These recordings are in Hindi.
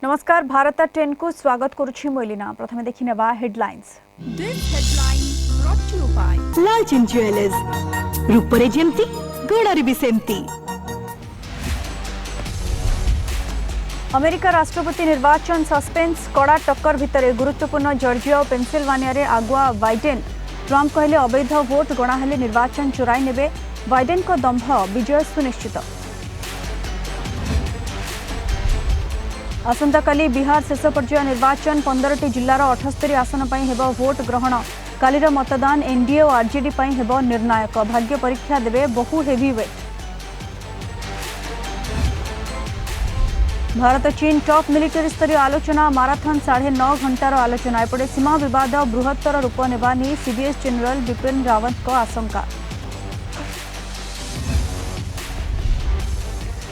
नमस्कार भारत 10 को स्वागत करुछि मोइलिना। प्रथमे देखिनेबा headlines. This headline brought to you by Lalchand jewellers रूपरे जेमती गुणरे भी सेमती। अमेरिका राष्ट्रपति निर्वाचन सस्पेंस कड़ा टक्कर भितर गुरुत्वपूर्ण जॉर्जिया और पेंसिल्वानिया रे आगुआ बाइडेन। ट्रंप कहले अवैध वोट गणा हेले निर्वाचन चोराई नेबे। बाइडेन को दंभ विजय सुनिश्चित। आसंताकाली बिहार शेष पर्याय निर्वाचन 15टी जिल्लार 78 आसन पर हेब भोट ग्रहण। कालीर मतदान एनडीए और आरजेडी पर हेब निर्णायक। भाग्य परीक्षा देवे बहु हेवीवेट। भारत चीन टॉप मिलिटरी स्तरीय आलोचना माराथन 9.5 घंटार आलोचना। एपटे सीमा विवाद बृहत्तर रूप नेबा नहीं सीडीएस जनरल बिपिन रावत को आशंका।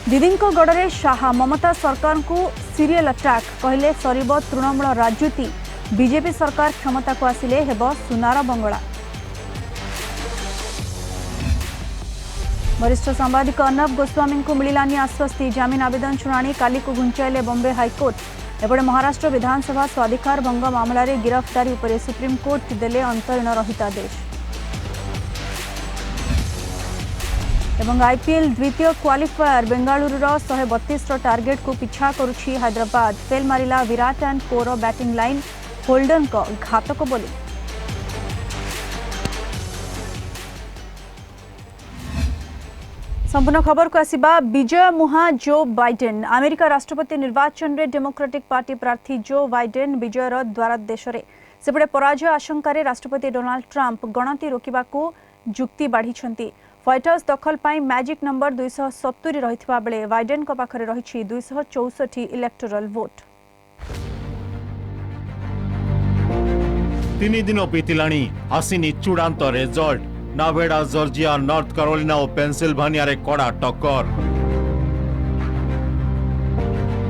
दीदींको गड़े शाह ममता सरकार को सीरियल अटैक कहले सरीब तृणमूल राजनीति। बीजेपी सरकार क्षमता को आसिले हेब सुनार बंगला। वरिष्ठ सांबादिक अर्णब गोस्वामी को मिलानी आश्वस्ति। जमीन आवेदन शुणाणी काली को घुंचाइले बॉम्बे हाईकोर्ट। एपटे महाराष्ट्र विधानसभा स्वाधिकार भंग मामला रे गिरफ्तारी उपरे सुप्रीमकोर्ट देले अंतरीण रहितादेश। एवं आईपीएल द्वितीय क्वालिफायर बेंगालुरुर 132 टार्गेट को पिछा करुछि हैदराबाद। फेल मारिला Virat and core batting line. Holden को घातक बोली। संपूर्ण खबर को आसिबा। विजय मुहा जो बाइडेन। अमेरिका राष्ट्रपति निर्वाचन रे डेमोक्रेटिक पार्टी प्रार्थी जो बाइडेन विजयर द्वारा देश में सेपटे पराजय आशंका राष्ट्रपति डोनाल्ड ट्रंप गणति रोकवा जुक्ति बाढ़ी। व्हाइट हाउस दखल पाई मैजिक नंबर 270 रहिथिबा बेले बाइडेन को पाखरे रहिछि 264 इलेक्टोरल वोट। 3 दिन बीतिलाणी आसिनी चूड़ांत रिजल्ट। नावेडा जॉर्जिया नॉर्थ कैरोलिना और पेंसिल्वानिया रे कड़ा टक्कर।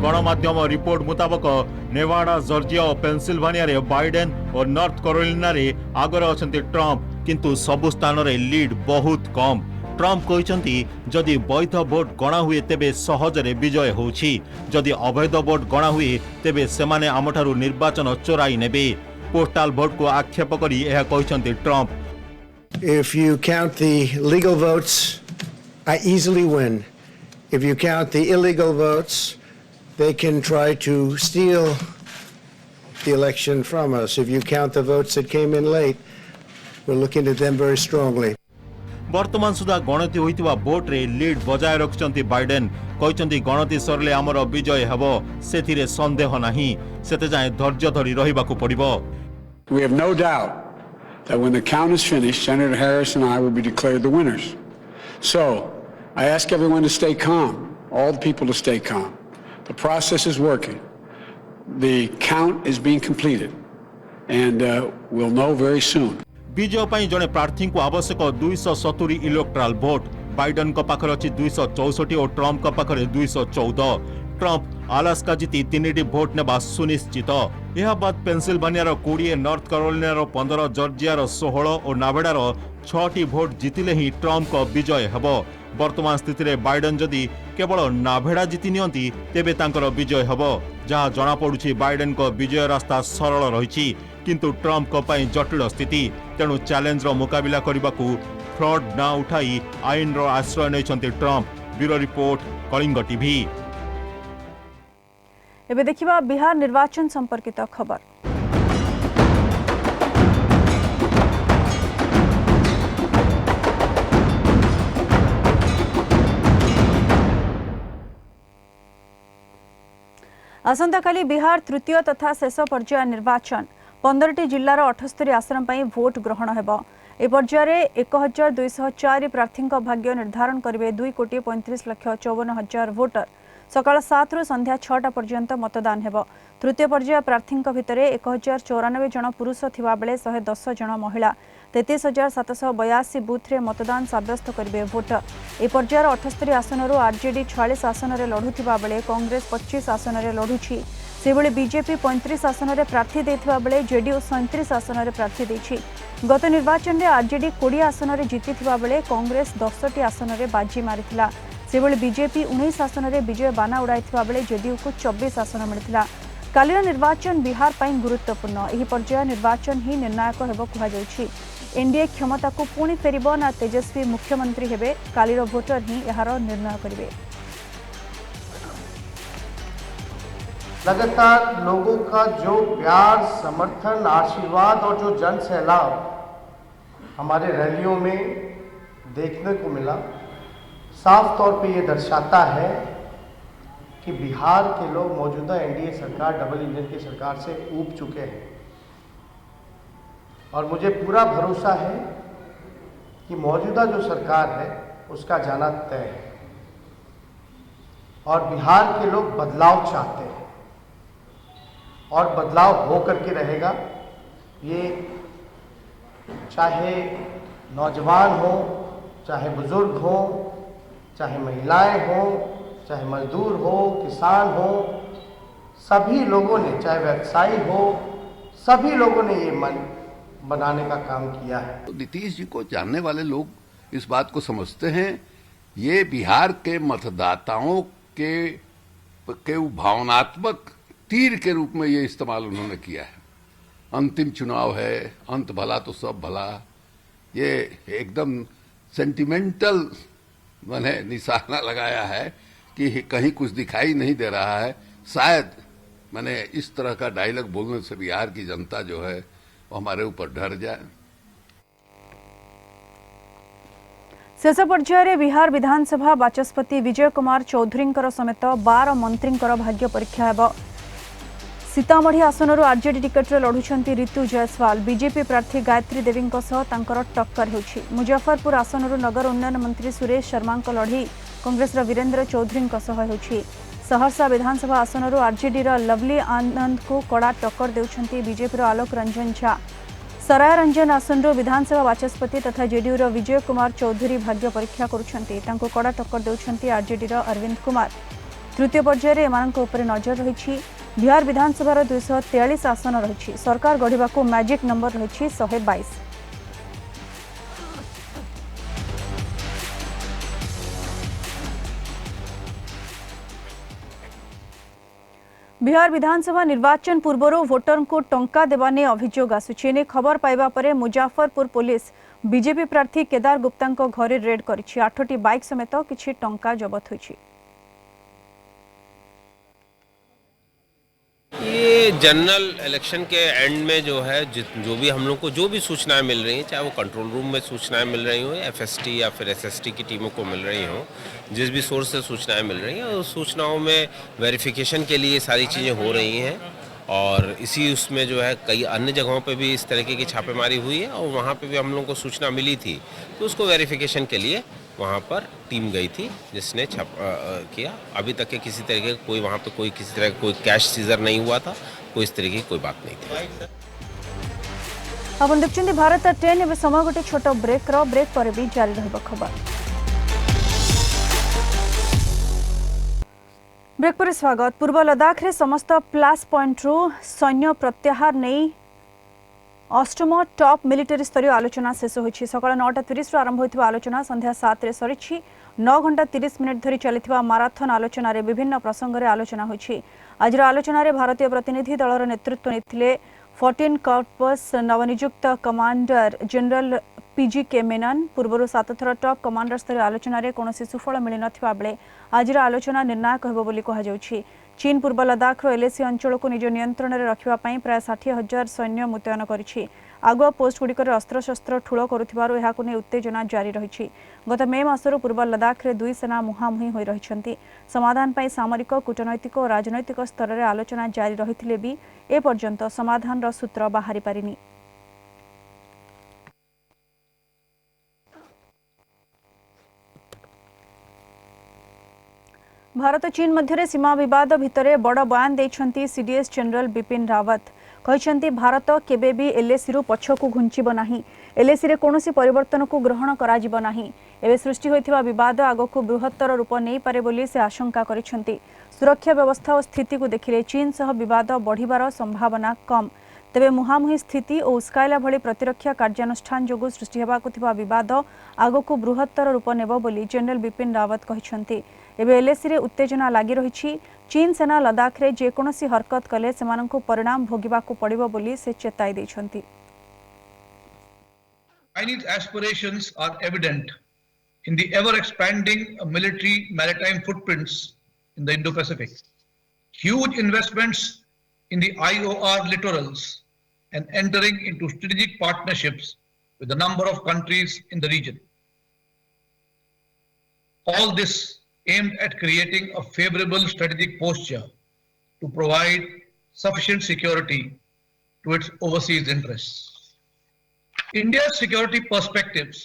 गणमाध्यम रिपोर्ट मुताबक नेवाडा जॉर्जिया और पेंसिल्वानिया रे बाइडेन और नॉर्थ कैरोलिना रे आगरे अछंती ट्रंप, किंतु सबु स्थान रे लीड बहुत कम। ट्रंप कहते जदि वैध वोट गणा हुए तेबे सहजरे विजय होउछि। जदि अवैध वोट गणा हुए तेबे सेमाने आमठारु निर्वाचन चोराई नेबे। पोस्टाल वोट को आक्षेप करी एहा कहते Trump. If you count the legal votes, I easily win. If you count the illegal votes, they can try to steal the election from us. If you count the votes that came in late, we're looking at them very strongly. वर्तमान सुधा गणति होइतिबा वोट रे लीड बजाय रखचंती बाइडेन। कहचंती गणति सरले हमर विजय हेबो, सेथिरे संदेह नाही। सेते जाय धैर्य धरि रहिबाकू पड़िबो। We have no doubt that when the count is finished, Senator Harris and I will be declared the winners. So, I ask everyone to stay calm, all the people to stay calm. The process is working. The count is being completed, and we'll know very soon. विजय ପାଇଁ जणे प्रार्थी को आवश्यक 270 इलेक्टोरल वोट। बाइडेन को पाखर अछि 264 और ट्रंप को पाखर 214। ट्रंप अलास्का जीति 3टी वोट नेबा सुनिश्चित। यह बाद पेंसिल्वानिया 20, नॉर्थ कैरोलिना 15, जॉर्जिया 16 और नावेडा 6टी वोट जीतिले ही ट्रंप को विजय हेबो। वर्तमान स्थिति रे बाइडेन जदि केवल नावेडा जीति नियंती तेबे तांकर विजय हेबो। जहां जना पडुछि बाइडेन को विजय रास्ता सरल रहिछि, किंतु ट्रंप को पई जटिल स्थिति। तेणु चैलेंज रो मुकाबिला करबाकू फ्रॉड ना उठाई आईन रो आश्रय नैछंती Trump. Bureau report, Kalinga TV. एबे देखिबा बिहार निर्वाचन संपर्कित खबर। आसंताकाली बिहार तृतीय तथा शेष पर्याय निर्वाचन 15टी जिल्लार 78 आसन पर भोट ग्रहण हेबो। ए पर्याय 1204 प्रार्थी भाग्य निर्धारण करेंगे 2,35,54,000 वोटर। सकाळ 7 रु संध्या 6टा पर्यंत मतदान हेबो। तृतीय पर्याय प्रार्थी भितर 1094 जन पुरुष थिबा बेले 110 जन महिला। 33,782 बूथ रे मतदान साब्यस्त करेंगे भोटर। ए पर्यायर 78 आसन आरजेडी 46 आसन रे लढुथिबा बेले कांग्रेस 25 आसन रे लढुछि। सेबळे बीजेपी 35 आसन रे प्रार्थी देथिबा बेले जेडीयू 37 आसन रे प्रार्थी देछि। गत निर्वाचन रे आरजेडी 20 आसन रे जीतिथिबा बेले कांग्रेस 10टी आसन रे बाजी मारिथिला। सेबले बीजेपी 19 आसन में विजय बाना उड़ाइथिबा बेले जेडीयू को 24 आसन मिलिथिला। कालीन निर्वाचन बिहार पर गुरुत्वपूर्ण यह पर्याय निर्वाचन ही निर्णायक हेबो कुहा जाउछि। एनडीए क्षमता को पुणी फेरिबो ना तेजस्वी मुख्यमंत्री हेबे कालीर भोटर ही यार निर्णय करिवे। लगातार लोगों का जो प्यार, समर्थन, आशीर्वाद और जो जन सैलाब हमारे रैलियों में देखने को मिला, साफ तौर पे ये दर्शाता है कि बिहार के लोग मौजूदा एनडीए सरकार, डबल इंजन की सरकार से ऊब चुके हैं। और मुझे पूरा भरोसा है कि मौजूदा जो सरकार है उसका जाना तय है और बिहार के लोग बदलाव चाहते हैं और बदलाव हो करके रहेगा। ये चाहे नौजवान हो, चाहे बुजुर्ग हो, चाहे महिलाएं हो, चाहे मजदूर हो, किसान हो, सभी लोगों ने, चाहे व्यवसायी हो, सभी लोगों ने ये मन बनाने का काम किया है। तो नीतीश जी को जानने वाले लोग इस बात को समझते हैं, ये बिहार के मतदाताओं के भावनात्मक तीर के रूप में ये इस्तेमाल उन्होंने किया है। अंतिम चुनाव है, अंत भला तो सब भला, ये एकदम सेंटिमेंटल मैंने निशाना लगाया है कि कहीं कुछ दिखाई नहीं दे रहा है। शायद मैंने इस तरह का डायलॉग बोलने से बिहार की जनता जो है वो हमारे ऊपर डर जाए। शेष पर्यायर बिहार विधानसभा बाचस्पति विजय कुमार चौधरी समेत 12 मंत्री भाग्य परीक्षा हेब। सीतामढ़ी आसनରୁ आरजेडी टिकेट्रे लढुछंती ऋतु जयसवाल। बीजेपी प्रार्थी गायत्री देवी टक्कर होछि। मुजफ्फरपुर आसनରୁ नगर उन्नयन मंत्री सुरेश शर्मा लढ़ई कांग्रेस वीरेंद्र चौधरी होछि। सहरसा विधानसभा आसनରୁ आरजेडी लवली आनंद को कड़ा टक्कर देउछंती बीजेपी आलोक रंजन झा। सराय रंजन आसनରୁ विधानसभा बाचस्पति तथा जेडीयू विजय कुमार चौधरी भाग्य परीक्षा करुछंती। तांको कड़ा टक्कर देउछंती आरजेडी अरविंद कुमार। तृतीय पर्यायर एमानक उपरे नजर रही। बिहार विधानसभा 243 आसन रही। सरकार गढ़ा को मैजिक नंबर रही 122। बिहार विधानसभा निर्वाचन पूर्व वोटर को टंका देवा ने अभियोग आसुछि। खबर पाइबा परे मुजफ्फरपुर पुलिस बीजेपी प्रार्थी केदार गुप्ता घरे रेड करिछि। 8टी बाइक समेत किछि टंका जबत होइछि। ये जनरल इलेक्शन के एंड में जो है जो भी हम लोग को जो भी सूचनाएं मिल रही हैं, चाहे वो कंट्रोल रूम में सूचनाएं मिल रही हो, एफएसटी या फिर एसएसटी की टीमों को मिल रही हो, जिस भी सोर्स से सूचनाएं मिल रही हैं, उस सूचनाओं में वेरिफिकेशन के लिए सारी चीज़ें हो रही हैं। और इसी उसमें जो है कई अन्य जगहों पे भी इस तरीके की छापेमारी हुई है और वहाँ पे भी हम लोगों को सूचना मिली थी, तो उसको वेरिफिकेशन के लिए वहाँ पर टीम गई थी जिसने किया। अभी तक के किसी तरीके का कोई वहाँ पे कोई किसी तरह का कोई कैश सीजर नहीं हुआ था, कोई इस तरीके की कोई बात नहीं थी। अपन देखते भारत 10 एवं समय गोटे छोट ब्रेक पर भी जारी रहिबा खबर। ब्रेक पर स्वागत। पूर्व लद्दाख रे समस्त प्लास पॉइंट रु सैन्य प्रत्याहार नहीं अष्टम टॉप मिलिटरी स्तरीय आलोचना शेष होइछि। सकाळ 9:30 आरंभ होइथिबा आलोचना संध्या 7 रे सरिछि। 9 घंटा 30 मिनिट धरि चलिथिबा माराथन आलोचना रे विभिन्न प्रसंग रे आलोचना होइछि। आज आलोचना रे भारतीय प्रतिनिधि दलर नेतृत्व नेथिले 14 कॉर्पस नवनियुक्त कमांडर जनरल पीजी मेनन। पूर्व 7 थर टॉप कमांडर स्तरीय आलोचना रे कोनोसी सुफल मिलि नथिबा बेले आज आलोचना निर्णायक हेबो बोली कहा जाउछि। चीन पूर्व लद्दाख एलएसी अंचल को निज नियंत्रण में रखा प्राय 60,000 सैन्य मुतयन करिछि। आगुआ पोस्ट गुड़िक अस्त्रशस्त्र ठूल करुथिबारु एहाकु नै उत्तेजना जारी रही। गत मे मासर पूर्व लद्दाख रे दुई सेना मुहांमुही होई रहिछन्ति। समाधान पाई सामरिक, कूटनैतिक और राजनैतिक स्तर में आलोचना जारी रहिथिले भी ए पर्यंत समाधान सूत्र बाहरी पारिनी। भारत चीन मध्य सीमा विवाद भितर बड़ बयान देइछन्ति सीडीएस जनरल बिपिन रावत। कहते भारत केबे भी एलएसी रु पछकु घुंचिब नाही। एलएसी रे कोनोसी परिवर्तन को ग्रहण कराजिब नाही। एबे सृष्टि होइथिबा विवाद आगको बृहत्तर रूप नै पारे बोली से आशंका करिछन्ति। सुरक्षा व्यवस्था और स्थिति को देखिले चीन सह विवाद बढ़िबार संभावना कम। तेबे मुहांमुही स्थिति और उस्काइला भली प्रतिरक्षा कार्यानुष्ठान जोगु सृष्टि हेबाकु थिबा विवाद आगकु बृहत्तर रूप नेब बोली जनरल बिपिन रावत कहिसंती। एबे एलएसी रे उत्तेजना लागि रहिछि। चीन सेना लद्दाख रे जेकोनोसी हरकत कले सेमानंकु परिणाम भोगिबाकु पड़िबो बोली से चेताई दैछंती। Chinese aspirations are evident in the ever-expanding military maritime footprints in the Indo-Pacific. Huge investments in the IOR littorals and entering into strategic partnerships with a number of countries in the region. All this aimed at creating a favorable strategic posture to provide sufficient security to its overseas interests. India's security perspectives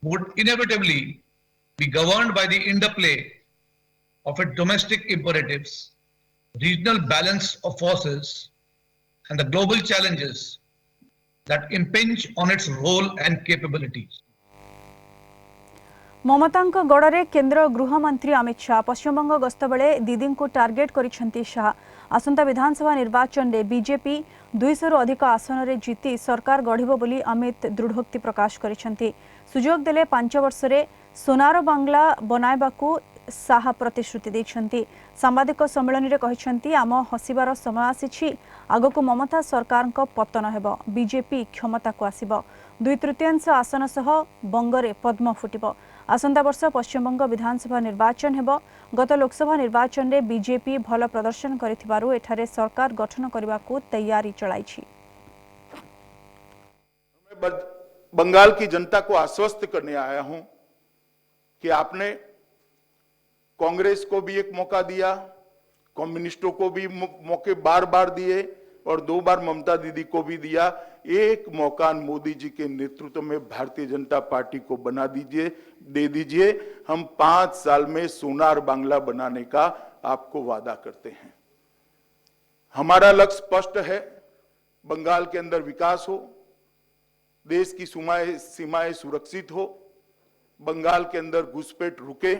would inevitably be governed by the interplay of its domestic imperatives, regional balance of forces, and the global challenges that impinge on its role and capabilities. ममतांक गड़े केंद्र गृहमंत्री अमित शाह पश्चिमबंग गस्त बेले दीदी को टार्गेट करिसेंती शाह। आसंता विधानसभा निर्वाचन में बीजेपी 200 रु अधिक आसन रे जीति सरकार गढ़िबो बोली अमित दृढ़ोक्ति प्रकाश करिसेंती। सुजोग देले 5 वर्ष रे सोनार बांग्ला बनाइबाकू शाह प्रतिश्रुति दैछंती। सांबादिक सम्मेलन रे कहिसेंती आम हसिबार समय आसीछि। आगकू ममता सरकार को पतन हेबो। बीजेपी क्षमता को आसीबो। 2/3 आसन सह बंगरे पद्म फुटिबो। आसंता वर्ष पश्चिमबंग विधानसभा निर्वाचन हेबो। गत लोकसभा निर्वाचन रे बीजेपी भल प्रदर्शन करिथिबारु एठारे सरकार गठन करबाकू तैयारी चलाइछि। बंगाल की जनता को आश्वस्त करने आया हूं कि आपने कांग्रेस को भी एक मौका दिया, कम्युनिस्टों को भी मौके बार बार दिए और 2 बार ममता दीदी को भी दिया। एक मौका मोदी जी के नेतृत्व में भारतीय जनता पार्टी को दे दीजिए। हम 5 साल में सोनार बांग्ला बनाने का आपको वादा करते हैं। हमारा लक्ष्य स्पष्ट है, बंगाल के अंदर विकास हो, देश की सीमाएं सुरक्षित हो, बंगाल के अंदर घुसपैठ रुके।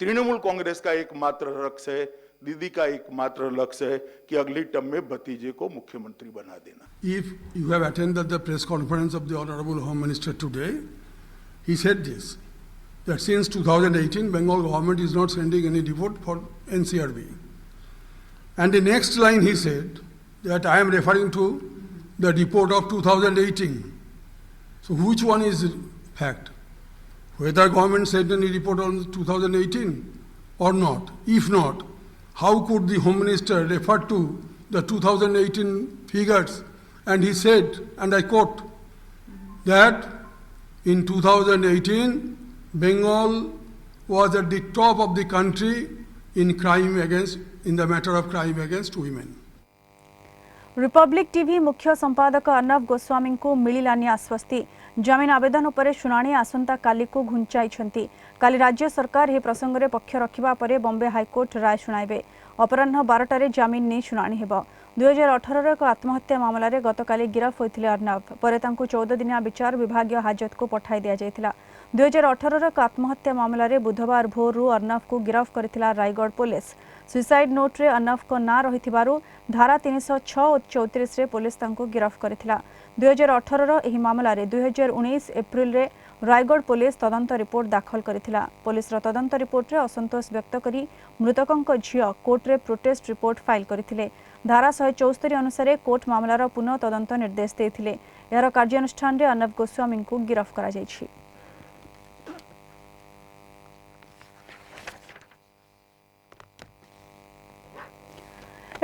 तृणमूल कांग्रेस का एकमात्र लक्ष्य है, दीदी का एकमात्र लक्ष्य है कि अगली टर्म में भतीजे को मुख्यमंत्री बना देना। If you have attended the press conference of the Honorable Home Minister today, he said this, that since 2018, Bengal government is not sending any report for NCRB. And the next line he said that I am referring to the report of 2018. So which one is fact? Whether government sent any report on 2018 or not? If not, how could the Home Minister refer to the 2018 figures? And he said, and I quote, that in 2018, Bengal was at the top of the country in the matter of crime against women. Republic TV मुख्य संपादक अर्णव गोस्वामी को मिलिलानी आश्वस्ति। जमीन आवेदन उपरे शुणाणी आसंता काली को घुंचाई। काली राज्य सरकार यह प्रसंग में पक्ष रखा पर बॉम्बे हाईकोर्ट राय शुणाइबे। अपराह्न 12टारे जमीन नहीं शुणाणी हेबो। 2018 एक आत्महत्या मामला रे गतकाली गिरफ होइथिले अर्णव। परे तांको 14 दिनिया विचार विभागीय हाजत को पठाई दिया जायतिला। 2018 एक आत्महत्या मामला रे बुधवार भोरु अर्णव को गिरफ करथिला रायगढ़ पुलिस। सुसाइड नोट रे अर्णव को ना रहिथिबारु धारा 306 और 34 रे पुलिस तांको गिरफ करथिला। 2018 एही मामला रे 2019 एप्रिल रे रायगढ़ पुलिस तदंत रिपोर्ट दाखल करथिला। पुलिस रो तदंत रिपोर्ट रे असंतोष व्यक्त करी मृतकंक झियो कोर्ट रे प्रोटेस्ट रिपोर्ट फाइल करथिले। धारा 174 अनुसार कोर्ट मामलार पुनः तदंत निर्देश देथिले। यार कार्यानुष्ठान रे अर्णव गोस्वामी को गिरफ करा जायछि।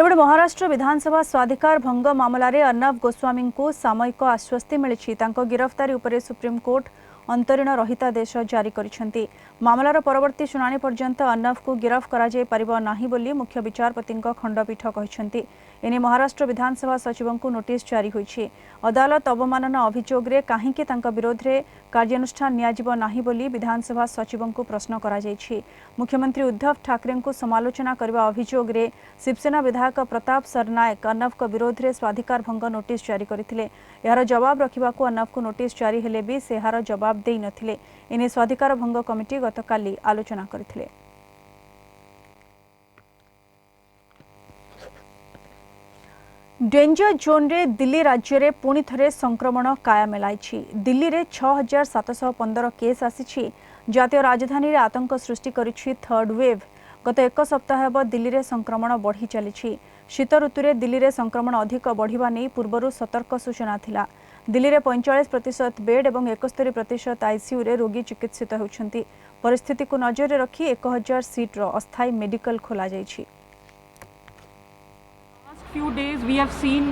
एबडे महाराष्ट्र विधानसभा स्वाधिकार भंग मामला रे अर्णव गोस्वामी को सामयिक आश्वस्ति मिलिछि। तांको गिरफ्तारी उपरे सुप्रीम कोर्ट अंतरीण रहितादेश जारी करिसेंती। मामलार परवर्ती शुणाणी पर्यंत अर्णव को गिरफ करा जाय परिबो नाही बोली मुख्य विचारपति खंडपीठ कहिसेंती। एने महाराष्ट्र विधानसभा सचिव को नोटिस जारी होईछि। अदालत अवमानना अभियोग रे काहेकि तांका विरोध रे कार्यानुष्ठान नियाजिबो नाही बोली विधानसभा सचिव को प्रश्न करा जायछि। मुख्यमंत्री उद्धव ठाकरे को समालोचना करबा अभियोग रे शिवसेना विधायक प्रताप सरनायक अर्णव को विरोध रे स्वाधिकार भंग नोटिस जारी करथिले। यार जवाब रखिबाकू अर्णव को नोटिस जारी हेले भी से यार जवाब देई नथिले। एने स्वाधिकार भंग कमिटी गतकाली आलोचना करथिले। डेंजर जोन रे दिल्ली राज्य रे पुणी थरे संक्रमण काया मिलाई। दिल्ली रे 6715 केस आसी। जातीय राजधानी रे आतंक सृष्टि करिछि थर्ड वेव। गत एक सप्ताह हेब दिल्ली रे संक्रमण बढ़ी चली। शीत ऋतु रे दिल्ली रे संक्रमण अधिक बढ़िबा नै पूर्वरु सतर्क सूचना थिला। दिल्ली रे 45% बेड एवं 71% आईसीयू रे रोगी चिकित्सित होउछंती। परिस्थिति को नजर रे रखी 1000 सीट रो अस्थायी मेडिकल खोला जायछि। Few days we have seen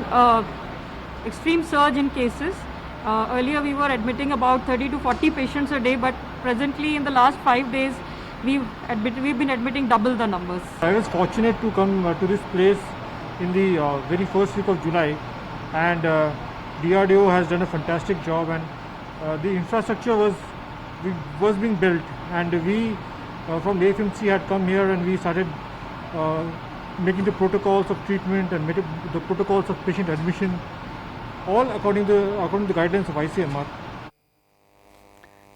extreme surge in cases. Earlier we were admitting about 30 to 40 patients a day, but presently in the last 5 days we've been admitting double the numbers. I was fortunate to come to this place in the very first week of July, and DRDO has done a fantastic job, and the infrastructure was being built, and we from the FMC had come here and we started making the protocols of treatment and the protocols of patient admission, all according to the guidelines of ICMR.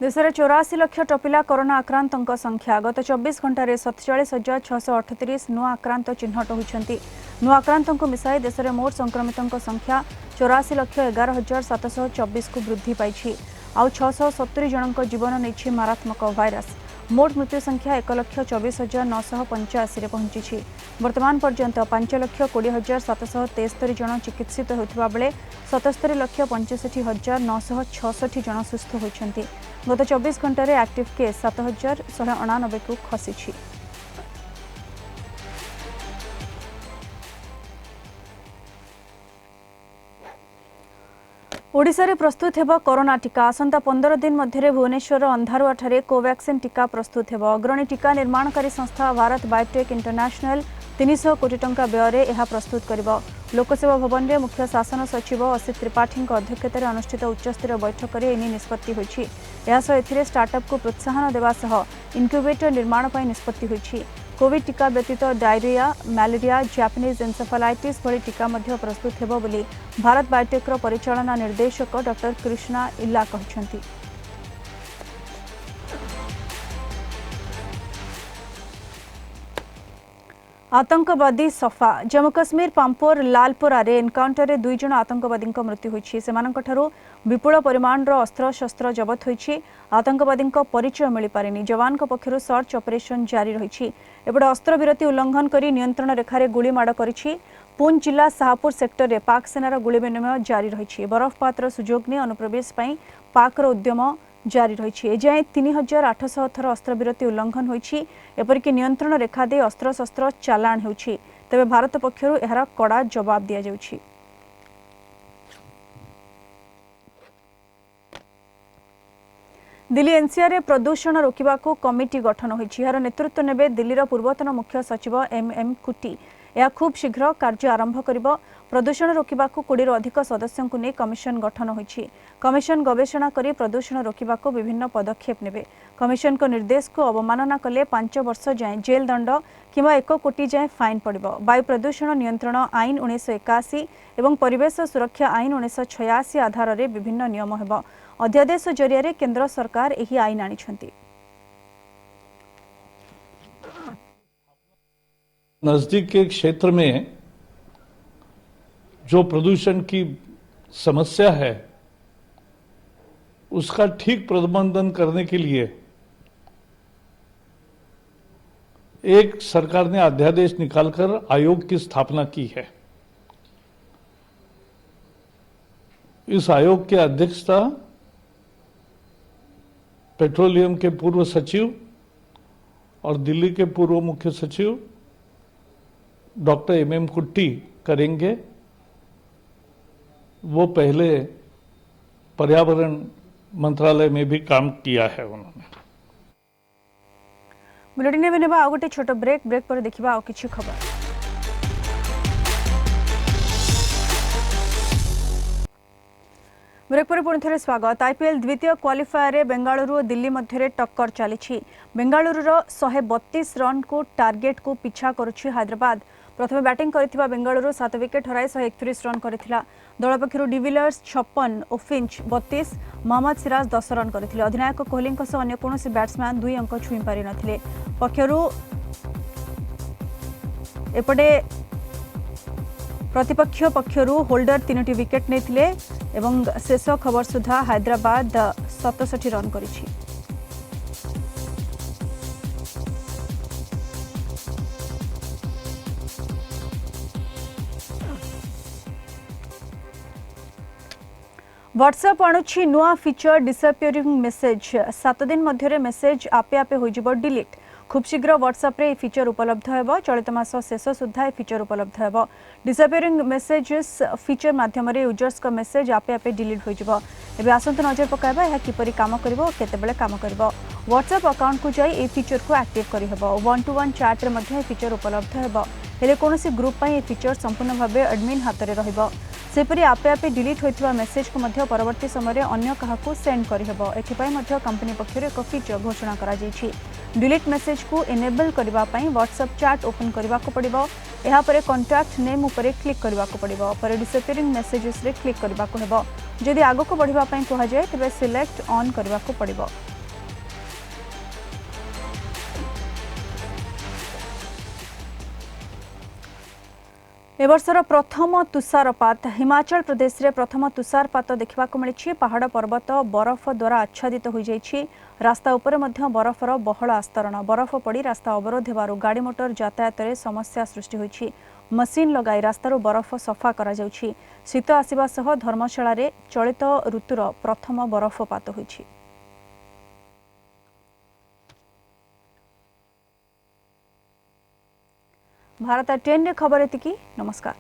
देश में 84 लाख टपिला कोरोना आक्रांतों संख्या। गत 24 घंटे 47,638 नुआ आक्रांत चिन्हट होती। नुआ आक्रांतों को मिसाई देश में मोट संक्रमितों संख्या 84,11,724 को वृद्धि पाई। आउ 670 जनों जीवन नहीं मारात्मक भाइरस। मोट मृत्यु संख्या 1,24,985 रे पहुंची। वर्तमान पर्यंत 5,20,773 जन चिकित्सित होता बेले 77,65,966 जन सुस्थ होती। गत 24 घंटे एक्टिव केस 7,199 को खसी। ओडिशा रे प्रस्तुत हेब कोरोना टीका। आसंता 15 दिन मध्य भुवनेश्वर अंधारुआ ठारे कोवैक्सिन टीका प्रस्तुत हेब। अग्रणी टीका निर्माणकारी संस्था भारत बायोटेक इंटरनेशनल 300 कोटी टंका व्यय यह प्रस्तुत करिब। लोकसेवा भवन में मुख्य शासन सचिव असित त्रिपाठी अध्यक्षतार अनुष्ठित उच्चस्तरीय बैठक में एने निष्पत्ति होइछि। यासह एथिरे स्टार्टअप को प्रोत्साहन देवा सह इनक्यूबेटर निर्माण पर निष्पत्ति होइछि। कोविड टीका व्यतीत डायरिया, मैलेरिया, जापानीज एन्सेफेलाइटिस भली टीका मध्य प्रस्तुत हेबो बोली भारत बायोटेक परिचालना निर्देशक डॉक्टर कृष्णा इल्ला कहछंती। आतंकवादी सफा। जम्मू कश्मीर पांपोर लालपोरा रे एनकाउंटर रे 2 जन आतंकवादी मृत्यु होइछि। सेमानक ठारू विपुल परिमाण रो अस्त्र शस्त्र जबत होइछि। आतंकवादी परिचय मिल पारेनी। जवान पक्षरु सर्च ऑपरेशन जारी रहिछि। एपटे अस्त्र विरति उल्लंघन करी नियंत्रण रेखा रे गुलीमाड़ करिछि। पूंछ जिला शाहपुर सेक्टर रे पाक सेनार गुली विनिमय जारी रहिछि। बरफपातर सुजोग ने अनुप्रवेश पई पाक रो उद्यम जारी रही। एजाए 3800 थर अस्त्रविरति उल्लंघन होइछि। एपरिक नियंत्रण रेखा दे अस्त्र शस्त्र चालाण होइछि। तेबे भारत पक्षरु एहार कड़ा जवाब दिया जाउछि। दिल्ली एनसीआर रे प्रदूषण रोकवा को कमिटी गठन होइछि। एहार नेतृत्व नेबे दिल्लीर पूर्वतन मुख्य सचिव एम कुटी। यह खूब शीघ्र कार्य आरंभ करिब। प्रदूषण रोकवा को 20 अधिक सदस्यों को नहीं कमिशन गठन होइछि। कमिशन गवेषणा करी प्रदूषण रोकवा को विभिन्न पदक्षेप नेबे। कमिशन को निर्देश को अवमानना कले 5 वर्ष जाए जेल दंड किंवा 1 कोटी जाए फाइन पड़िबो। वायु प्रदूषण नियंत्रण आईन 1981 एवं परिवेश सुरक्षा आईन 1986 आधार रे विभिन्न नियम हेबो। अध्यादेश जरिया केंद्र सरकार एही आईन आनिछंती। नजदीक के क्षेत्र में जो प्रदूषण की समस्या है उसका ठीक प्रबंधन करने के लिए एक सरकार ने अध्यादेश निकालकर आयोग की स्थापना की है। इस आयोग की अध्यक्षता पेट्रोलियम के पूर्व सचिव और दिल्ली के पूर्व मुख्य सचिव डॉक्टर एम कुट्टी करेंगे। वो पहले पर्यावरण मंत्रालय में भी काम किया है उन्होंने। बुलेटिन में नेबा आ गोटे छोट ब्रेक पर देखिबा आ किछि खबर। ब्रेक पर पुणी थे स्वागत। आईपीएल द्वितीय क्वालिफायर रे बेंगालुरु और दिल्ली मध्य टक्कर चली। बेंगालुरुर 132 रन को टार्गेट को पिछा करुछि हैदराबाद। प्रथम बैटिंग करथिबा बेंगालुरु 7 विकेट हराई 131 रन करथिला। दल पक्षरु डिविलियर्स 56 और फिंच 32, मोहम्मद सिराज 10 रन करथिले। अधिनायक कोहली सह अन्य कोनोसी बैट्समैन 2 अंक छुई पारि नथिले। पक्षरु एपटे प्रतिपक्ष पक्षरु होल्डर 3टी विकेट नेथिले एवं शेष खबर सुधा हैदराबाद 67 रन करिछि। व्हाट्सएप आणुछि नुआ फीचर डिसअपियरिंग मेसेज 7 दिन मध्य मेसेज आपे आपे होइजिबो डिलीट। खूब शीघ्र व्हाट्सएप रे फीचर उपलब्ध हेबो। चलित मास शेष सुधा फीचर उपलब्ध हेबो। डिसअपियरिंग मेसेजेस फीचर माध्यम रे यूजर्स को मेसेज आपे आपे डिलीट होइजिबो। एबे आसंत नजर पकाइबा या किपरि काम करबो केतेबेले काम करबो। व्हाट्सएप अकाउंट को जाई ए फीचर को एक्टिव करि हेबो। 1-to-1 चैट रे मध्ये फीचर उपलब्ध हेबो। हेले कोनोसी ग्रुप पई ए फीचर संपूर्ण भाबे एडमिन हाथ रे रहिबो। सेपरि आपे आपे डिलीट होइथिबा मेसेज को मध्ये परवर्ती समय अन्य काहाकू सेंड करि हेबो। एथिपई मध्ये कंपनी पक्षरे एक फीचर घोषणा करा जायछि। डिलीट मेसेज को एनेबल करबा पई व्हाट्सएप चैट ओपन करबा को पड़िबो। एहा परे कांटेक्ट नेम ऊपर क्लिक करबा को पड़िबो। पर डिसअपियरिंग मेसेजेस रे क्लिक करबा को हेबो। जदि आगो को बढ़िबा पई कहा जाय तबे सिलेक्ट ऑन करबा को पड़िबो। ए वर्षर प्रथम तुषारपात हिमाचल प्रदेश रे प्रथम तुषारपात देखा मिली। पहाड़ पर्वत बरफ द्वारा आच्छादित हो जाइछि। रास्ता उपर मध्य बरफर बहल आस्तरण। बरफ पड़ी रास्ता अवरोध हेबारु गाड़ी मोटर यातायात रे समस्या सृष्टि होइछि। मशीन लगाई रास्तार बरफ सफा करा जाउछि। शीत आसिबा सह धर्मशाला रे चलित ऋतुर प्रथम बरफपात होइछि। भारत 10 रे खबर एतिकी। नमस्कार।